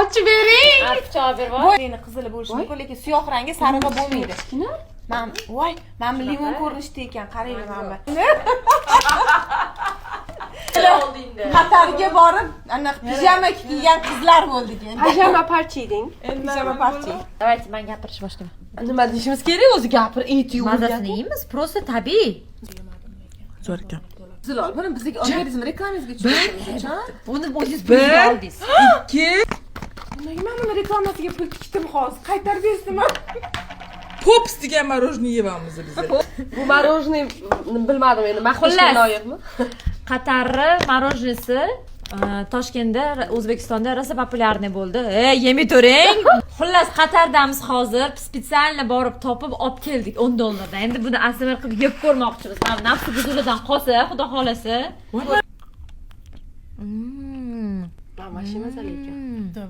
ochib bering. Pichoq berib ol. Bo'yni qizil bo'lishi mumkin, lekin siyoh rangi sariga bo'lmaydi. Mana bu limon ko'rinishda ekan, qarang mana bu. Qatarga borib, ana pijama kiygan qizlar bo'ldik endi. Pijama parcha eding. Pijama parcha. Давайте men gapirish boshlayman. Nima deyishimiz kerak o'zi gapir, eti yo'q. Mazasini yeymiz, просто tabiiy. Zo'r ekan. Zilol, buni bizga organizm reklamamizga tushirishimiz uchun. Buni o'zingiz pulga oldingiz. 2 Nimaga men buni reklamasiga pul tikdim hozir? Qaytarib bersizmi? Pops degan мороженое yeyapmiz biz. Bu мороженое bilmadim endi, maqtashga loyiqmi? Qatarni marojnisi Toshkentda, O'zbekistonda rosa populyarniy bo'ldi. Yemay turing. Xullas, Qatardamiz hozir. Spesialni borib topib olib keldik $10. Endi buni asl qilib yeb ko'rmoqchimiz. Mana nafsi buzulidan qolsa, xudo xolasa. Mana shu mazali ekan.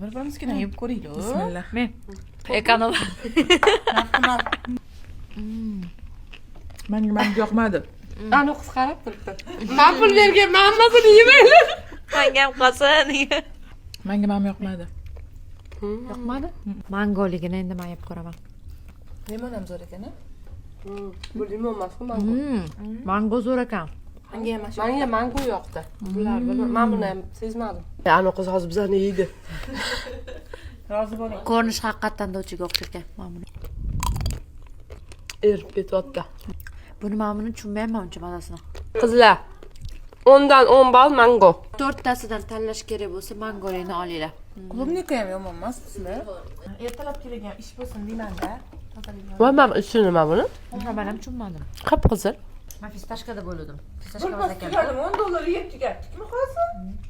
Bir-birimizga yeb ko'raylik. Bismillah. Men ekonom. Menga yoqmadi. Ani qisqarib turibdi. Men pul bergan hammasini yemayman. Menga ham qolsin. Menga yoqmadi. Yoqmadi? Mangoligini endi men yeb ko'raman. Limon ham zo'r ekan-a? Bu limon emas-ku, mango. Mango zo'r ekan. Menga ham shu. Menga mango yoqdi. Bular men buni ham sezmadim. Ani qiz hozir bizani yeydi. Rozi bo'ling. Ko'rinish haqiqatdan dochiga o'xshagan. Mana buni. Erib ketyapti. Buni men buni tushunmayapman uncha mazasini. Qizlar, 10 dan 10 ball mango. 4 tasidan tanlash kerak bo'lsa, mangolini olinglar. Klubnika ham yomon emas, sizlar. Ertalab kelgan ish bo'lsin deyman-da. Va men ichi nima buni? Men ham tushunmadim. Qip-qizil. Men fistashkada bo'ldim. Bir Fistashka pas ekan. $10 yeb tugatdikmi hozir?